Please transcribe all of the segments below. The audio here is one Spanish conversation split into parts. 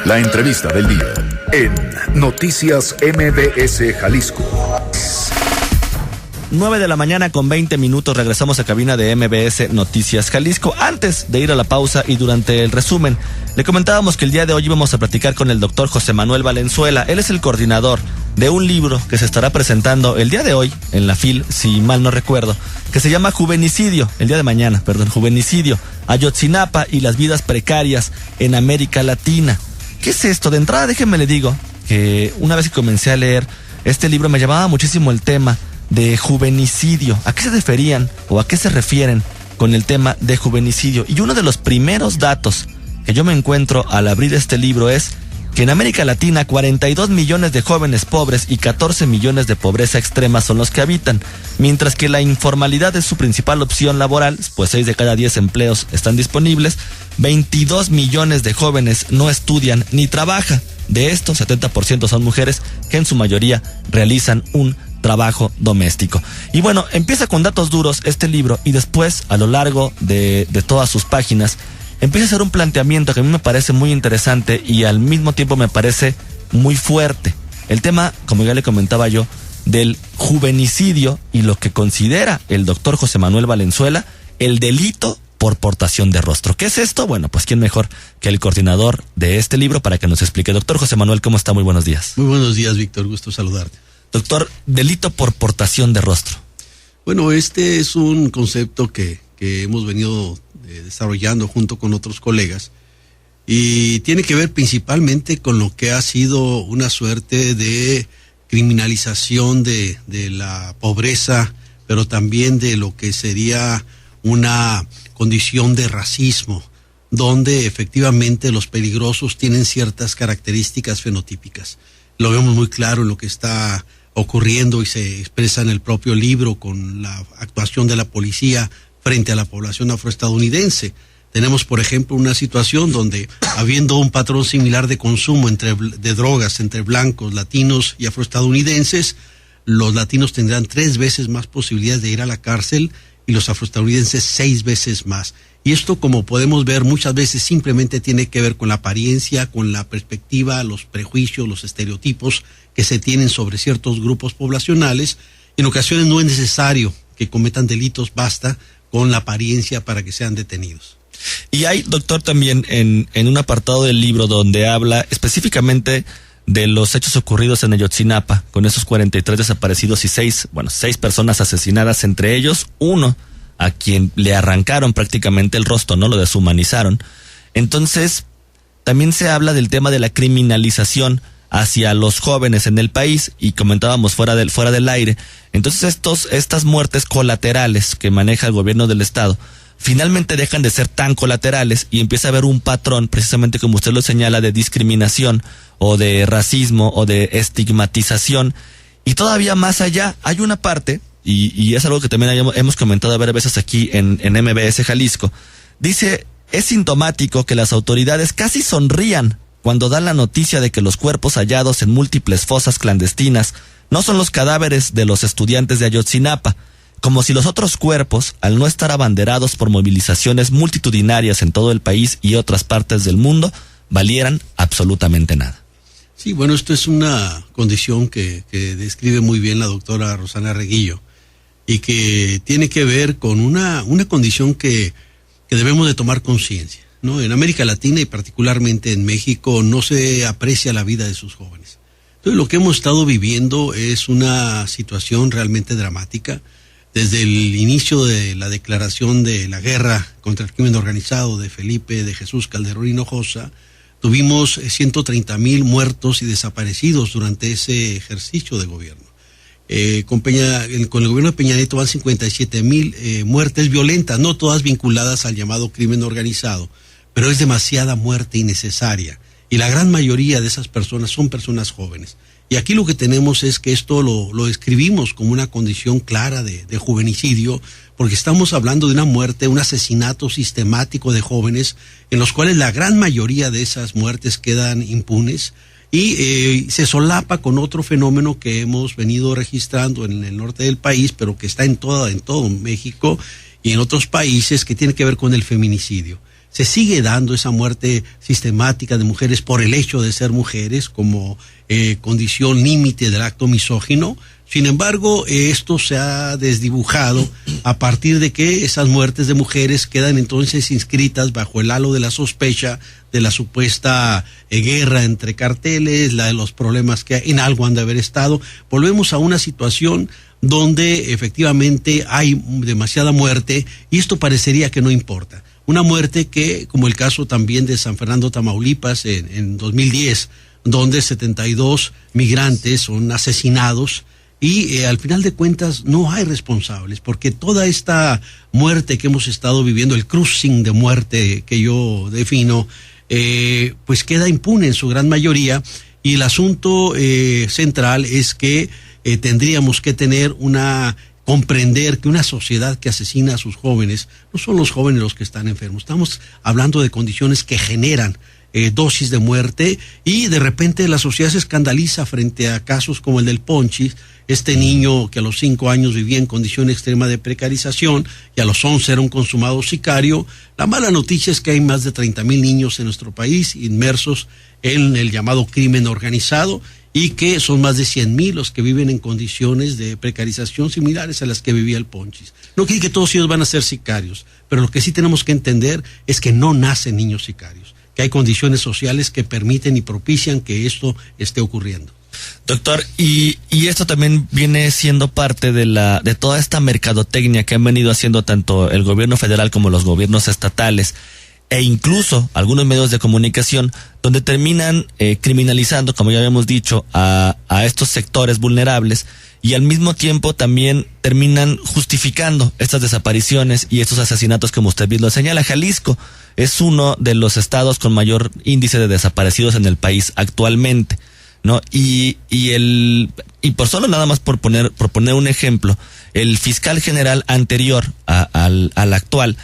La entrevista del día en Noticias MBS Jalisco. 9:20 a.m. Regresamos a cabina de MBS Noticias Jalisco. Antes de ir a la pausa y durante el resumen, le comentábamos que el día de hoy íbamos a platicar con el doctor José Manuel Valenzuela. Él es el coordinador de un libro que se estará presentando el día de hoy en la FIL, si mal no recuerdo, que se llama Juvenicidio, Juvenicidio, Ayotzinapa y las vidas precarias en América Latina. ¿Qué es esto? De entrada, déjenme le digo que una vez que comencé a leer este libro me llamaba muchísimo el tema de juvenicidio. ¿A qué se referían o a qué se refieren con el tema de juvenicidio? Y uno de los primeros datos que yo me encuentro al abrir este libro es que en América Latina 42 millones de jóvenes pobres y 14 millones de pobreza extrema son los que habitan, mientras que la informalidad es su principal opción laboral, pues 6 de cada 10 empleos están disponibles. 22 millones de jóvenes no estudian ni trabajan. De estos, 70% son mujeres que en su mayoría realizan un trabajo doméstico. Y bueno, empieza con datos duros este libro y después, a lo largo de todas sus páginas, empieza a hacer un planteamiento que a mí me parece muy interesante y al mismo tiempo me parece muy fuerte. El tema, como ya le comentaba yo, del juvenicidio y lo que considera el doctor José Manuel Valenzuela el delito por portación de rostro. ¿Qué es esto? Bueno, pues quién mejor que el coordinador de este libro para que nos explique. Doctor José Manuel, ¿cómo está? Muy buenos días. Muy buenos días, Víctor. Gusto saludarte. Doctor, delito por portación de rostro. Bueno, este es un concepto que hemos venido desarrollando junto con otros colegas y tiene que ver principalmente con lo que ha sido una suerte de criminalización de la pobreza, pero también de lo que sería una condición de racismo, donde efectivamente los peligrosos tienen ciertas características fenotípicas. Lo vemos muy claro en lo que está ocurriendo y se expresa en el propio libro con la actuación de la policía frente a la población afroestadounidense. Tenemos, por ejemplo, una situación donde, habiendo un patrón similar de consumo de drogas entre blancos, latinos y afroestadounidenses, los latinos tendrán 3 veces más posibilidades de ir a la cárcel y los afroestadounidenses 6 veces más. Y esto, como podemos ver, muchas veces simplemente tiene que ver con la apariencia, con la perspectiva, los prejuicios, los estereotipos que se tienen sobre ciertos grupos poblacionales. En ocasiones no es necesario que cometan delitos, basta con la apariencia para que sean detenidos. Y hay, doctor, también en un apartado del libro donde habla específicamente de los hechos ocurridos en Ayotzinapa, con esos 43 desaparecidos y 6 personas asesinadas, entre ellos uno a quien le arrancaron prácticamente el rostro, ¿no? Lo deshumanizaron. Entonces, también se habla del tema de la criminalización hacia los jóvenes en el país, y comentábamos fuera del aire. Entonces estas muertes colaterales que maneja el gobierno del estado finalmente dejan de ser tan colaterales y empieza a haber un patrón, precisamente como usted lo señala, de discriminación o de racismo o de estigmatización. Y todavía más allá hay una parte, y es algo que también hemos comentado varias veces aquí en MBS Jalisco. Dice, es sintomático que las autoridades casi sonrían cuando dan la noticia de que los cuerpos hallados en múltiples fosas clandestinas no son los cadáveres de los estudiantes de Ayotzinapa, como si los otros cuerpos, al no estar abanderados por movilizaciones multitudinarias en todo el país y otras partes del mundo, valieran absolutamente nada. Sí, bueno, esto es una condición que describe muy bien la doctora Rosana Reguillo y que tiene que ver con una condición que debemos de tomar conciencia, ¿no? En América Latina y particularmente en México no se aprecia la vida de sus jóvenes. Entonces lo que hemos estado viviendo es una situación realmente dramática. Desde el inicio de la declaración de la guerra contra el crimen organizado de Felipe de Jesús Calderón Hinojosa, tuvimos 130,000 muertos y desaparecidos durante ese ejercicio de gobierno. Con el gobierno de Peña Nieto van 57,000 muertes violentas, no todas vinculadas al llamado crimen organizado, pero es demasiada muerte innecesaria. Y la gran mayoría de esas personas son personas jóvenes. Y aquí lo que tenemos es que esto lo describimos como una condición clara de juvenicidio, porque estamos hablando de una muerte, un asesinato sistemático de jóvenes, en los cuales la gran mayoría de esas muertes quedan impunes, y se solapa con otro fenómeno que hemos venido registrando en el norte del país, pero que está en todo México y en otros países, que tiene que ver con el feminicidio. se sigue dando esa muerte sistemática de mujeres por el hecho de ser mujeres como condición límite del acto misógino. Sin embargo, esto se ha desdibujado a partir de que esas muertes de mujeres quedan entonces inscritas bajo el halo de la sospecha de la supuesta guerra entre carteles, la de los problemas que en algo han de haber estado. Volvemos a una situación donde efectivamente hay demasiada muerte y esto parecería que no importa. Una muerte que, como el caso también de San Fernando, Tamaulipas, en 2010, donde 72 migrantes son asesinados y al final de cuentas no hay responsables, porque toda esta muerte que hemos estado viviendo, el cruising de muerte que yo defino, pues queda impune en su gran mayoría, y el asunto central es que tendríamos que comprender que una sociedad que asesina a sus jóvenes, no son los jóvenes los que están enfermos, estamos hablando de condiciones que generan dosis de muerte, y de repente la sociedad se escandaliza frente a casos como el del Ponchis, este niño que a los 5 años vivía en condición extrema de precarización y a los 11 era un consumado sicario. La mala noticia es que hay más de 30,000 niños en nuestro país inmersos en el llamado crimen organizado, y que son más de 100,000 los que viven en condiciones de precarización similares a las que vivía el Ponchis. No quiere que todos ellos van a ser sicarios, pero lo que sí tenemos que entender es que no nacen niños sicarios, que hay condiciones sociales que permiten y propician que esto esté ocurriendo. Doctor, y esto también viene siendo parte de toda esta mercadotecnia que han venido haciendo tanto el gobierno federal como los gobiernos estatales, e incluso algunos medios de comunicación, donde terminan criminalizando, como ya habíamos dicho, a estos sectores vulnerables, y al mismo tiempo también terminan justificando estas desapariciones y estos asesinatos, como usted bien lo señala. Jalisco es uno de los estados con mayor índice de desaparecidos en el país actualmente, ¿no? Y por solo nada más por poner un ejemplo, el fiscal general anterior al actual,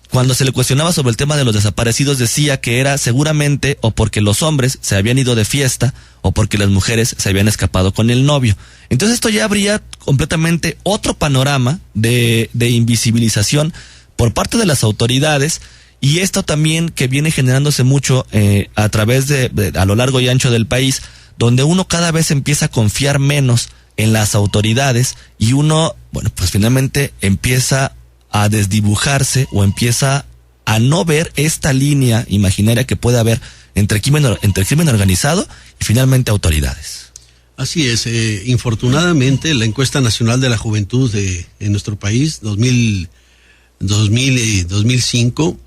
cuando se le cuestionaba sobre el tema de los desaparecidos, decía que era seguramente o porque los hombres se habían ido de fiesta o porque las mujeres se habían escapado con el novio. Entonces esto ya habría completamente otro panorama de invisibilización por parte de las autoridades, y esto también que viene generándose mucho a través a lo largo y ancho del país, donde uno cada vez empieza a confiar menos en las autoridades y uno, bueno, pues finalmente empieza a desdibujarse o empieza a no ver esta línea imaginaria que puede haber entre crimen organizado y finalmente autoridades. Así es, infortunadamente la encuesta nacional de la juventud en nuestro país, 2005,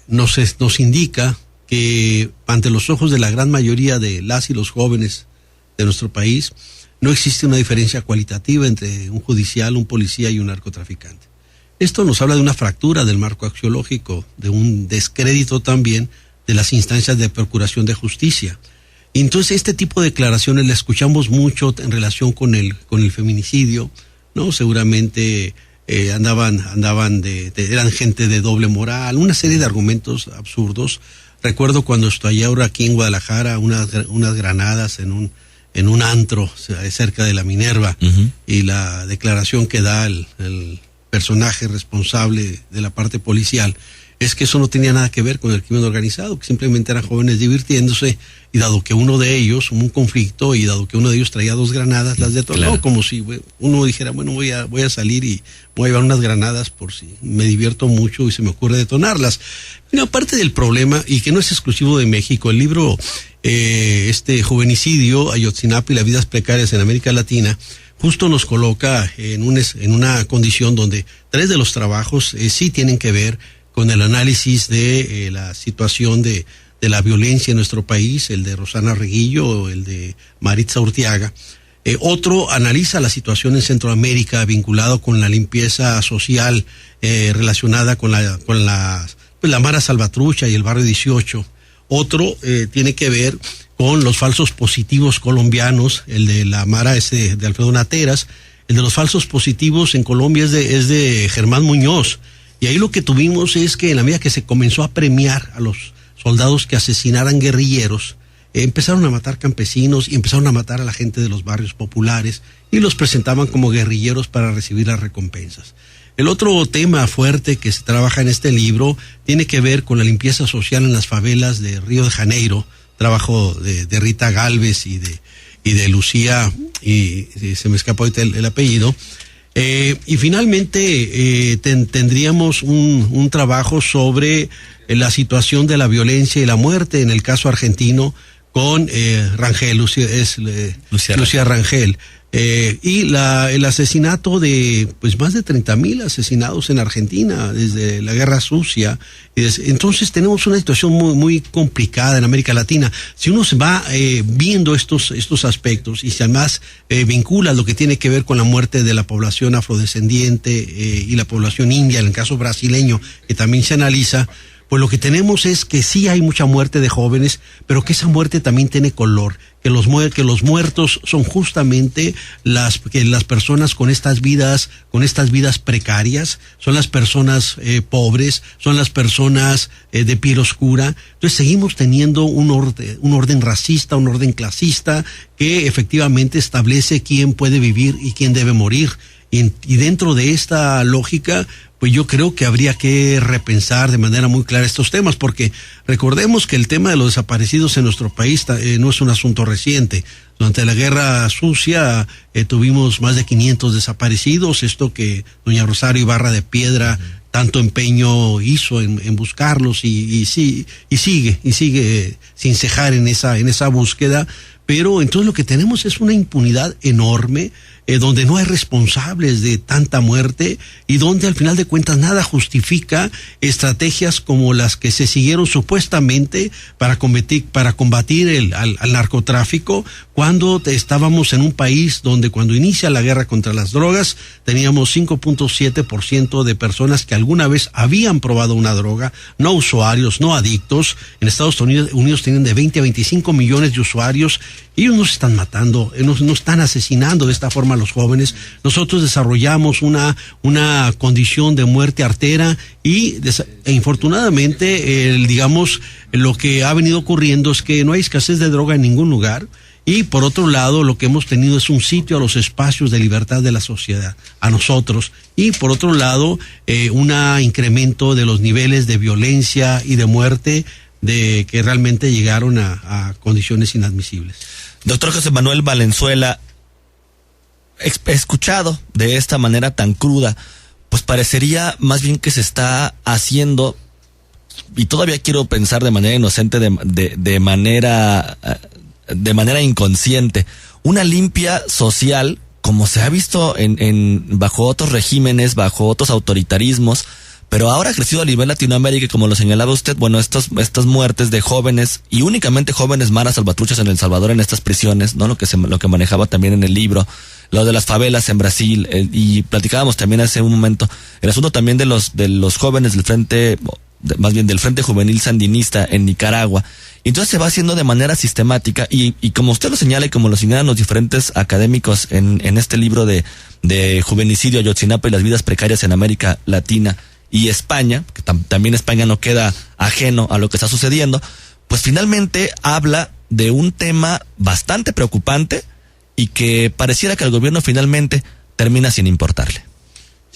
nos indica que ante los ojos de la gran mayoría de las y los jóvenes de nuestro país, no existe una diferencia cualitativa entre un judicial, un policía y un narcotraficante. Esto nos habla de una fractura del marco axiológico, de un descrédito también de las instancias de procuración de justicia. Entonces este tipo de declaraciones las escuchamos mucho en relación con el feminicidio, ¿no? Seguramente eran gente de doble moral, una serie de argumentos absurdos. Recuerdo cuando estoy ahora aquí en Guadalajara, unas granadas en un antro cerca de la Minerva, y la declaración que da el personaje responsable de la parte policial es que eso no tenía nada que ver con el crimen organizado, que simplemente eran jóvenes divirtiéndose, y dado que uno de ellos, hubo un conflicto, y dado que uno de ellos traía 2 granadas, las detonó. Claro. Como si uno dijera, bueno, voy a salir y voy a llevar unas granadas por si me divierto mucho y se me ocurre detonarlas. Bueno, aparte del problema, y que no es exclusivo de México, el libro Juvenicidio, Ayotzinapa y las vidas precarias en América Latina, justo nos coloca en una condición donde 3 de los trabajos sí tienen que ver con el análisis de la situación de la violencia en nuestro país, el de Rosana Reguillo, el de Maritza Urtiaga. Otro analiza la situación en Centroamérica vinculado con la limpieza social relacionada con la Mara Salvatrucha y el Barrio 18. Otro tiene que ver con los falsos positivos colombianos, el de la Mara de Alfredo Nateras. El de los falsos positivos en Colombia es de Germán Muñoz. Y ahí lo que tuvimos es que en la medida que se comenzó a premiar a los soldados que asesinaran guerrilleros, empezaron a matar campesinos y empezaron a matar a la gente de los barrios populares y los presentaban como guerrilleros para recibir las recompensas. El otro tema fuerte que se trabaja en este libro tiene que ver con la limpieza social en las favelas de Río de Janeiro, trabajo de Rita Gálvez y de Lucía, y se me escapó ahorita el apellido. Y finalmente tendríamos un trabajo sobre la situación de la violencia y la muerte en el caso argentino con Rangel, Lucía Rangel. Y el asesinato de pues más de 30,000 asesinados en Argentina desde la Guerra Sucia. Entonces tenemos una situación muy, muy complicada en América Latina. Si uno se va viendo estos aspectos y si además vincula lo que tiene que ver con la muerte de la población afrodescendiente y la población india, en el caso brasileño, que también se analiza, pues lo que tenemos es que sí hay mucha muerte de jóvenes, pero que esa muerte también tiene color, que los muertos son justamente las personas con estas vidas precarias, son las personas pobres, son las personas de piel oscura. Entonces seguimos teniendo un orden racista, un orden clasista que efectivamente establece quién puede vivir y quién debe morir. Y dentro de esta lógica, pues yo creo que habría que repensar de manera muy clara estos temas, porque recordemos que el tema de los desaparecidos en nuestro país no es un asunto reciente. Durante la Guerra Sucia tuvimos más de 500 desaparecidos, esto que doña Rosario Ibarra de Piedra tanto empeño hizo en buscarlos y sigue sin cejar en esa búsqueda. Pero entonces lo que tenemos es una impunidad enorme, donde no hay responsables de tanta muerte y donde al final de cuentas nada justifica estrategias como las que se siguieron supuestamente para combatir al narcotráfico, cuando estábamos en un país donde cuando inicia la guerra contra las drogas teníamos 5.7% de personas que alguna vez habían probado una droga, no usuarios, no adictos. En Estados Unidos tienen de 20 a 25 millones de usuarios. Ellos nos están matando, nos están asesinando de esta forma a los jóvenes. Nosotros desarrollamos una condición de muerte artera e infortunadamente, lo que ha venido ocurriendo es que no hay escasez de droga en ningún lugar. Y por otro lado, lo que hemos tenido es un sitio a los espacios de libertad de la sociedad, a nosotros. Y por otro lado, un incremento de los niveles de violencia y de muerte que realmente llegaron a condiciones inadmisibles. Doctor José Manuel Valenzuela, escuchado de esta manera tan cruda, pues parecería más bien que se está haciendo, y todavía quiero pensar de manera inocente, de manera inconsciente, una limpia social como se ha visto bajo otros regímenes, bajo otros autoritarismos, pero ahora ha crecido a nivel Latinoamérica y como lo señalaba usted, bueno, estas muertes de jóvenes y únicamente jóvenes maras salvatruchas en El Salvador, en estas prisiones, ¿no? Lo que manejaba también en el libro, lo de las favelas en Brasil, y platicábamos también hace un momento el asunto también de los jóvenes del frente, más bien del Frente Juvenil Sandinista en Nicaragua. Y entonces se va haciendo de manera sistemática y como usted lo señala y como lo señalan los diferentes académicos en este libro de Juvenicidio, Ayotzinapa y las vidas precarias en América Latina y España, que también España no queda ajeno a lo que está sucediendo, pues finalmente habla de un tema bastante preocupante y que pareciera que al gobierno finalmente termina sin importarle.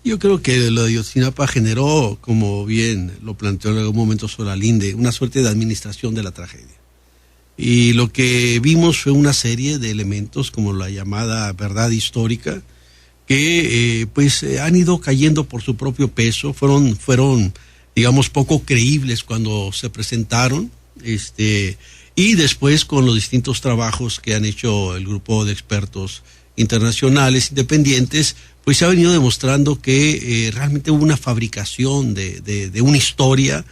Yo creo que lo de Ayotzinapa generó, como bien lo planteó en algún momento Solalinde, una suerte de administración de la tragedia. Y lo que vimos fue una serie de elementos como la llamada verdad histórica, que han ido cayendo por su propio peso, fueron digamos poco creíbles cuando se presentaron, y después con los distintos trabajos que han hecho el grupo de expertos internacionales independientes, pues se ha venido demostrando que realmente hubo una fabricación de una historia,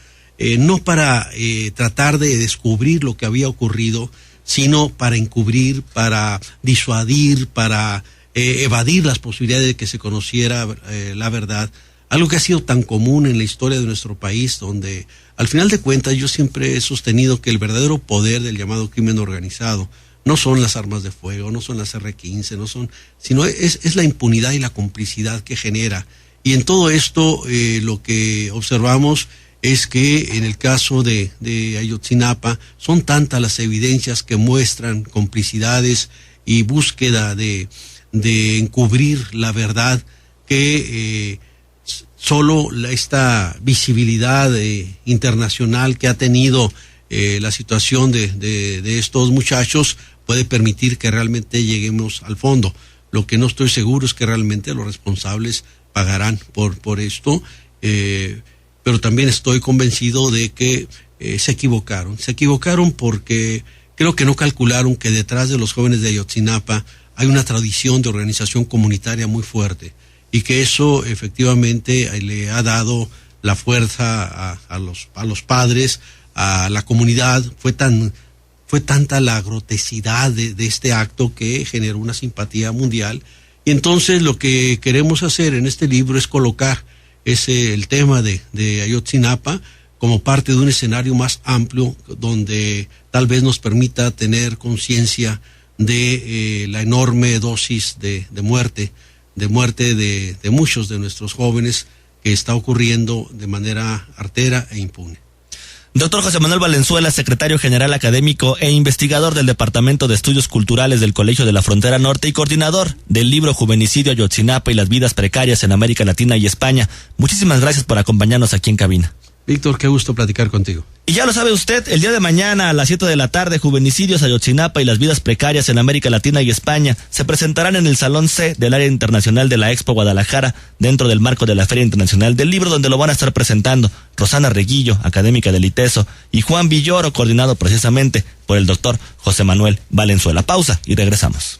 no para tratar de descubrir lo que había ocurrido, sino para encubrir, para disuadir, para evadir las posibilidades de que se conociera la verdad. Algo que ha sido tan común en la historia de nuestro país, donde al final de cuentas yo siempre he sostenido que el verdadero poder del llamado crimen organizado no son las armas de fuego, no son las R-15, sino es la impunidad y la complicidad que genera. Y en todo esto lo que observamos es que en el caso de Ayotzinapa son tantas las evidencias que muestran complicidades y búsqueda de encubrir la verdad que solo esta visibilidad internacional que ha tenido la situación de estos muchachos puede permitir que realmente lleguemos al fondo. Lo que no estoy seguro es que realmente los responsables pagarán por esto, pero también estoy convencido de que se equivocaron porque creo que no calcularon que detrás de los jóvenes de Ayotzinapa hay una tradición de organización comunitaria muy fuerte y que eso efectivamente le ha dado la fuerza a los padres, a la comunidad. Fue tanta la grotesidad de este acto que generó una simpatía mundial. Y entonces lo que queremos hacer en este libro es colocar el tema de Ayotzinapa como parte de un escenario más amplio donde tal vez nos permita tener conciencia de la enorme dosis de muerte de muchos de nuestros jóvenes que está ocurriendo de manera artera e impune. Doctor José Manuel Valenzuela, secretario general académico e investigador del Departamento de Estudios Culturales del Colegio de la Frontera Norte y coordinador del libro Juvenicidio Ayotzinapa y las vidas precarias en América Latina y España. Muchísimas gracias por acompañarnos aquí en cabina. Víctor, qué gusto platicar contigo. Y ya lo sabe usted, el día de mañana a las 7 de la tarde, Juvenicidios Ayotzinapa y las vidas precarias en América Latina y España se presentarán en el Salón C del Área Internacional de la Expo Guadalajara, dentro del marco de la Feria Internacional del Libro, donde lo van a estar presentando Rosana Reguillo, académica del ITESO, y Juan Villoro, coordinado precisamente por el doctor José Manuel Valenzuela. Pausa y regresamos.